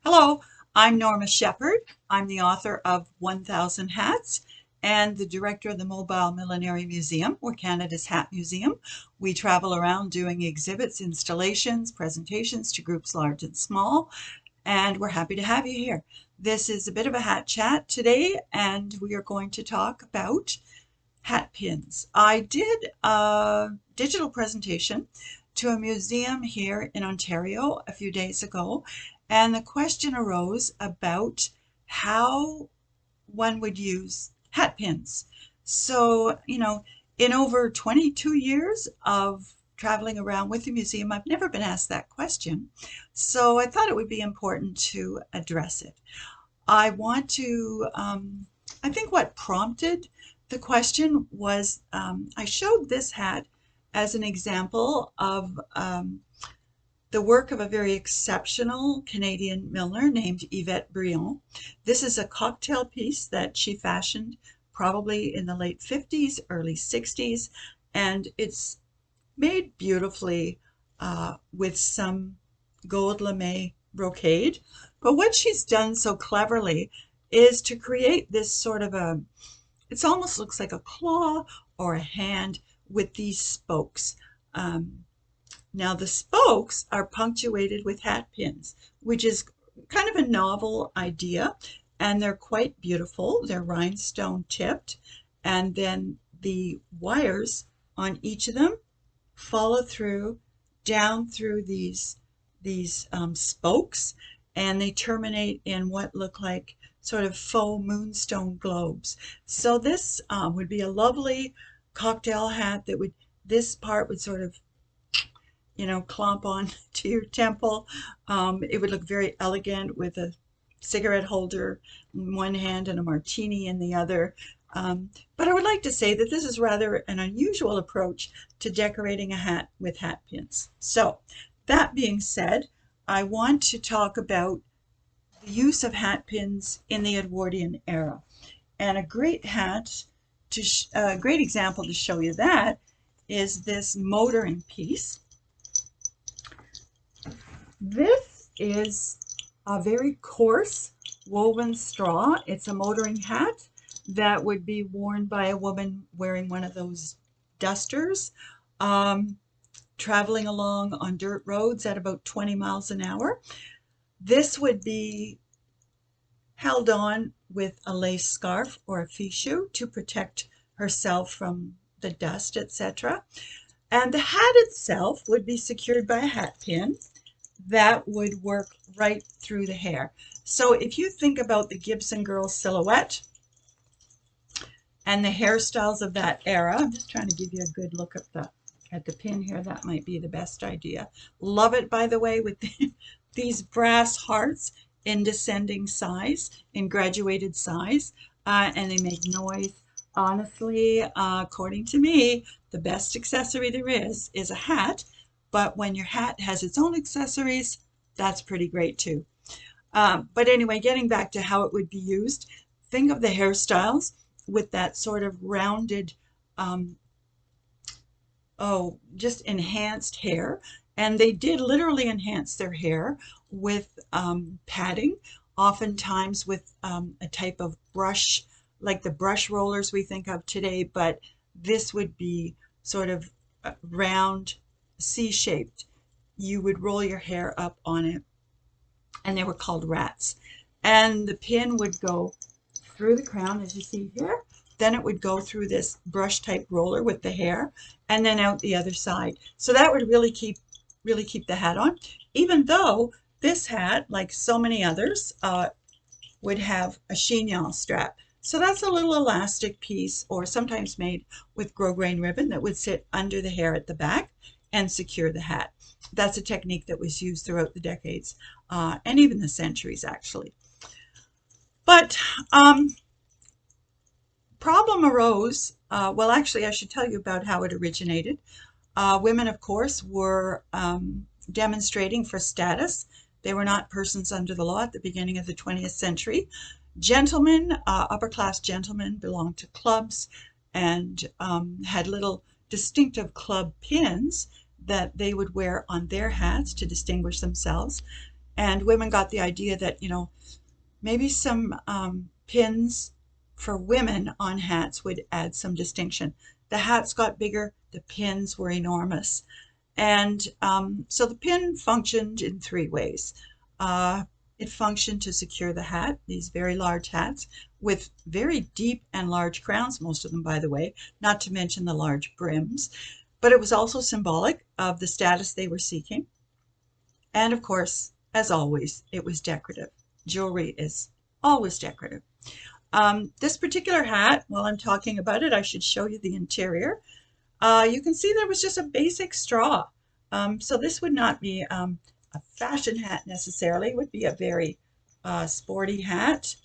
Hello, I'm Norma Shephard. I'm the author of 1000 Hats and the director of the Mobile Millinery Museum, or Canada's Hat Museum. We travel around doing exhibits, installations, presentations to groups large and small, and we're happy to have you here. This is a bit of a hat chat today, and we are going to talk about hat pins. I did a digital presentation to a museum here in Ontario a few days ago, and the question arose about how one would use hat pins. So, in over 22 years of traveling around with the museum, I've never been asked that question. So I thought it would be important to address it. I want to, I think what prompted the question was I showed this hat as an example of the work of a very exceptional Canadian milliner named Yvette Brion. This is a cocktail piece that she fashioned probably in the late 50s, early 60s, and it's made beautifully with some gold lame brocade. But what she's done so cleverly is to create this sort of it almost looks like a claw or a hand with these spokes. Now the spokes are punctuated with hat pins, which is kind of a novel idea, and they're quite beautiful. They're rhinestone tipped, and then the wires on each of them follow through down through these spokes, and they terminate in what look like sort of faux moonstone globes. So this would be a lovely cocktail hat that this part would sort of clomp on to your temple. It would look very elegant with a cigarette holder in one hand and a martini in the other. But I would like to say that this is rather an unusual approach to decorating a hat with hat pins. So that being said, I want to talk about the use of hat pins in the Edwardian era. And a great example to show you that is this motoring piece. This is a very coarse woven straw. It's a motoring hat that would be worn by a woman wearing one of those dusters, traveling along on dirt roads at about 20 miles an hour. This would be held on with a lace scarf or a fichu to protect herself from the dust, etc. And the hat itself would be secured by a hat pin that would work right through the hair. So if you think about the Gibson Girl silhouette and the hairstyles of that era, I'm just trying to give you a good look at the pin here. That might be the best idea. Love it, by the way, with these brass hearts in descending size, in graduated size, and they make noise. Honestly, according to me, the best accessory there is a hat. But when your hat has its own accessories, that's pretty great too. But anyway, getting back to how it would be used, think of the hairstyles with that sort of rounded, just enhanced hair. And they did literally enhance their hair with padding, oftentimes with a type of brush, like the brush rollers we think of today, but this would be sort of round, C-shaped. You would roll your hair up on it, and they were called rats. And the pin would go through the crown, as you see here. Then it would go through this brush type roller with the hair, and then out the other side. So that would really keep the hat on, even though this hat, like so many others, would have a chignon strap. So that's a little elastic piece, or sometimes made with grosgrain ribbon, that would sit under the hair at the back and secure the hat. That's a technique that was used throughout the decades and even the centuries, actually. But problem arose. Well, actually, I should tell you about how it originated. Women, of course, were demonstrating for status. They were not persons under the law at the beginning of the 20th century. Gentlemen, upper-class gentlemen, belonged to clubs and had little distinctive club pins that they would wear on their hats to distinguish themselves. And women got the idea that, maybe some pins for women on hats would add some distinction. The hats got bigger, the pins were enormous. And so the pin functioned in three ways. It functioned to secure the hat, these very large hats with very deep and large crowns, most of them, by the way, not to mention the large brims. But it was also symbolic of the status they were seeking. And of course, as always, it was decorative. Jewelry is always decorative. This particular hat, while I'm talking about it, I should show you the interior. You can see there was just a basic straw. So this would not be a fashion hat necessarily. It would be a very sporty hat,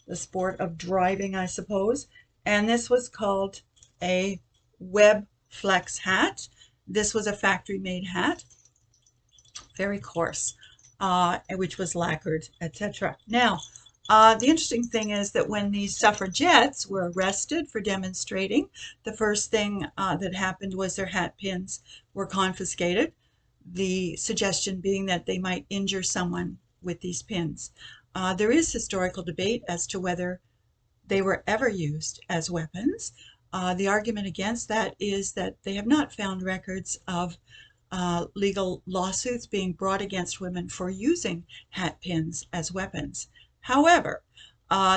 the sport of driving, I suppose. And this was called a web flex hat. This was a factory-made hat, very coarse, which was lacquered, etc. Now, the interesting thing is that when these suffragettes were arrested for demonstrating, the first thing that happened was their hat pins were confiscated, the suggestion being that they might injure someone with these pins. There is historical debate as to whether they were ever used as weapons. The argument against that is that they have not found records of legal lawsuits being brought against women for using hat pins as weapons. However,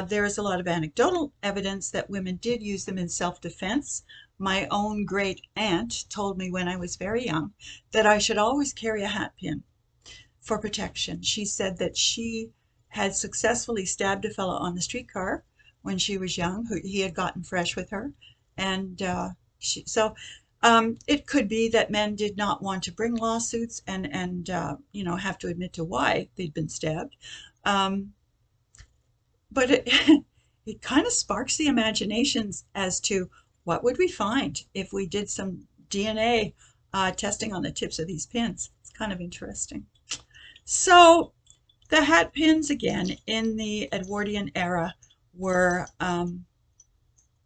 there is a lot of anecdotal evidence that women did use them in self-defense. My own great aunt told me when I was very young that I should always carry a hat pin for protection. She said that she had successfully stabbed a fellow on the streetcar when she was young, who he had gotten fresh with her. And it could be that men did not want to bring lawsuits and have to admit to why they'd been stabbed. But it kind of sparks the imaginations as to what would we find if we did some DNA testing on the tips of these pins. It's kind of interesting. So the hat pins, again, in the Edwardian era were,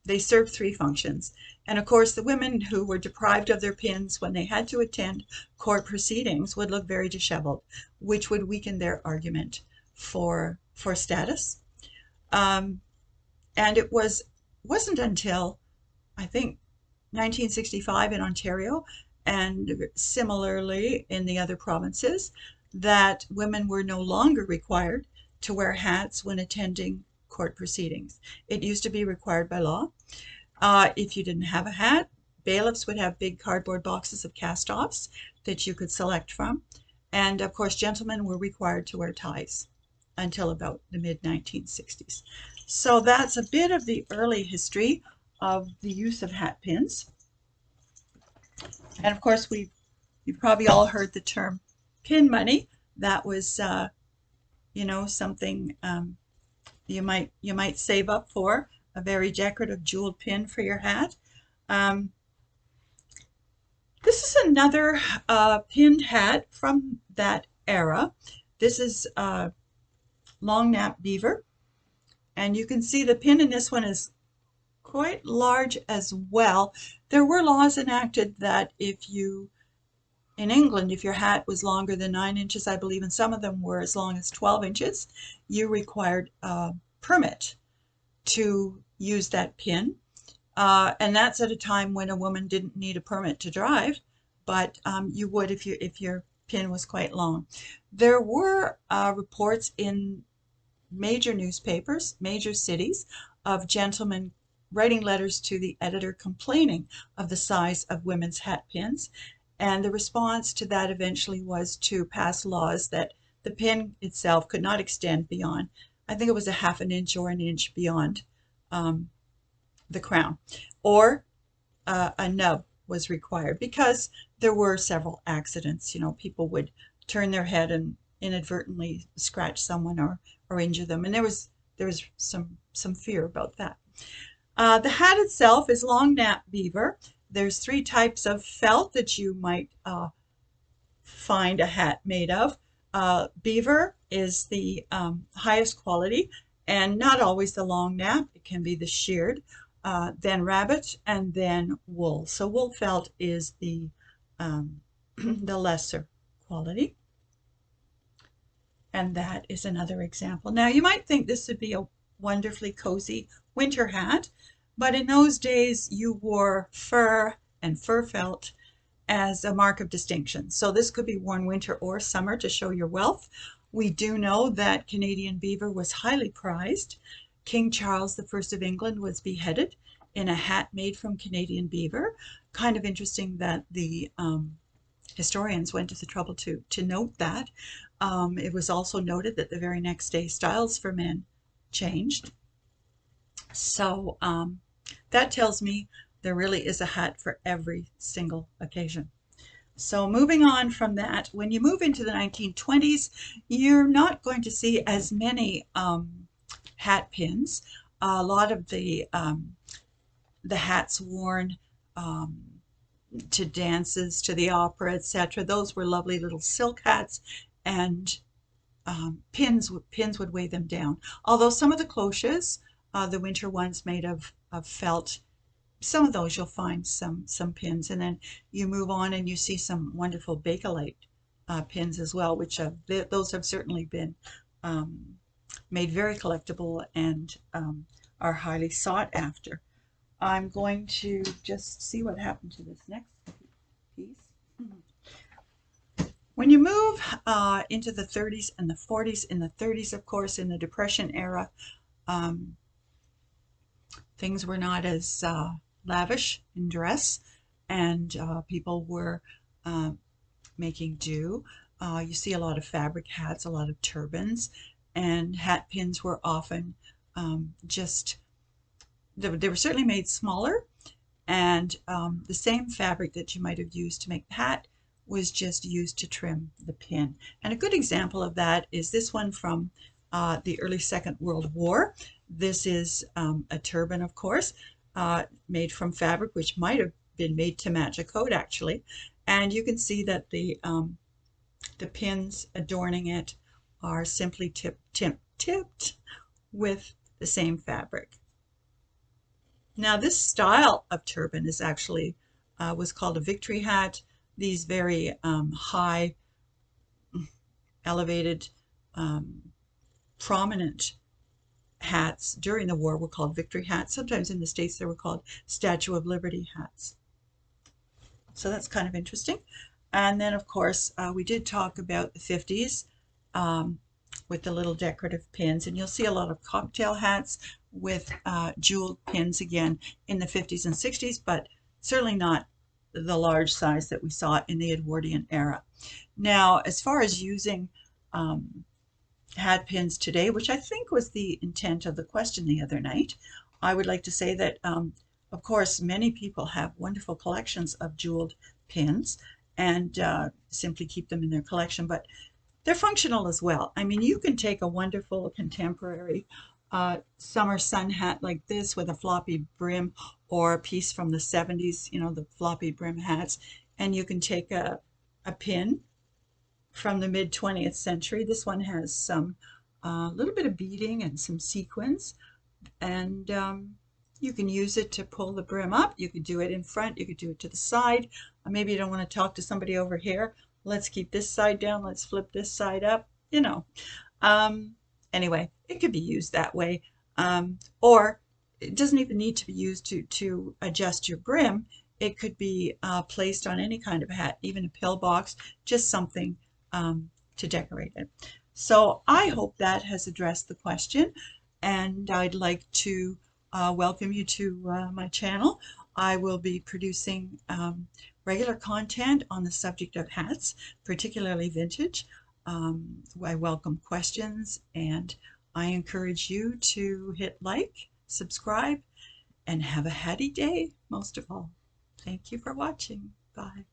they served three functions. And of course, the women who were deprived of their pins when they had to attend court proceedings would look very disheveled, which would weaken their argument for status. And it wasn't until, I think, 1965 in Ontario, and similarly in the other provinces, that women were no longer required to wear hats when attending court proceedings. It used to be required by law. If you didn't have a hat, bailiffs would have big cardboard boxes of cast-offs that you could select from. And of course, gentlemen were required to wear ties until about the mid-1960s. So that's a bit of the early history of the use of hat pins. And of course, you've probably all heard the term pin money. That was, something you might save up for, a very decorative jeweled pin for your hat. This is another pinned hat from that era. This is long nap beaver, and you can see the pin in this one is quite large as well. There were laws enacted that in England, if your hat was longer than 9 inches, I believe, and some of them were as long as 12 inches, you required a permit to use that pin. And that's at a time when a woman didn't need a permit to drive, but you would if your pin was quite long. There were reports in major newspapers, major cities, of gentlemen writing letters to the editor complaining of the size of women's hat pins. And the response to that eventually was to pass laws that the pin itself could not extend beyond, I think it was a half an inch or an inch beyond the crown, or a nub was required, because there were several accidents. People would turn their head and inadvertently scratch someone or injure them, and there was some fear about that. The hat itself is long nap beaver. There's 3 types of felt that you might find a hat made of. Beaver is the highest quality, and not always the long nap. It can be the sheared, then rabbit, and then wool. So wool felt is the the lesser quality. And that is another example. Now, you might think this would be a wonderfully cozy winter hat, but in those days you wore fur and fur felt as a mark of distinction. So this could be worn winter or summer to show your wealth. We do know that Canadian beaver was highly prized. King Charles I of England was beheaded in a hat made from Canadian beaver. Kind of interesting that the historians went to the trouble to note that. It was also noted that the very next day styles for men changed. So that tells me there really is a hat for every single occasion. So moving on from that, when you move into the 1920s, you're not going to see as many hat pins. A lot of the hats worn to dances, to the opera, etc. Those were lovely little silk hats, and pins would weigh them down. Although some of the cloches, the winter ones made of felt, some of those you'll find some pins, and then you move on and you see some wonderful Bakelite pins as well, which those have certainly been made very collectible and are highly sought after. I'm going to just see what happened to this next piece. When you move into the 30s and the 40s, in the 30s, of course, in the Depression era, things were not as lavish in dress, and people were making do. You see a lot of fabric hats, a lot of turbans, and hat pins were often they were certainly made smaller, and the same fabric that you might have used to make the hat was just used to trim the pin. And a good example of that is this one from the early Second World War. This is a turban, of course, made from fabric, which might have been made to match a coat, actually. And you can see that the pins adorning it are simply tipped with the same fabric. Now, this style of turban is actually was called a victory hat. These very high, elevated, prominent hats during the war were called victory hats. Sometimes in the States they were called Statue of Liberty hats. So that's kind of interesting. And then, of course, we did talk about the 50s with the little decorative pins, and you'll see a lot of cocktail hats with jeweled pins again in the 50s and 60s, but certainly not the large size that we saw in the Edwardian era. Now, as far as using hat pins today, which I think was the intent of the question the other night, I would like to say that, of course, many people have wonderful collections of jeweled pins and simply keep them in their collection, but they're functional as well. I mean, you can take a wonderful contemporary summer sun hat like this with a floppy brim, or a piece from the 70s, you know, the floppy brim hats, and you can take a pin from the mid 20th century. This one has some little bit of beading and some sequins, and you can use it to pull the brim up. You could do it in front, you could do it to the side. Maybe you don't want to talk to somebody over here. Let's keep this side down, let's flip this side up, you know. Anyway, it could be used that way. Or it doesn't even need to be used to adjust your brim. It could be placed on any kind of hat, even a pillbox, just something to decorate it. So I hope that has addressed the question, and I'd like to welcome you to my channel. I will be producing regular content on the subject of hats, particularly vintage. I welcome questions, and I encourage you to hit like, subscribe, and have a hatty day, most of all. Thank you for watching. Bye.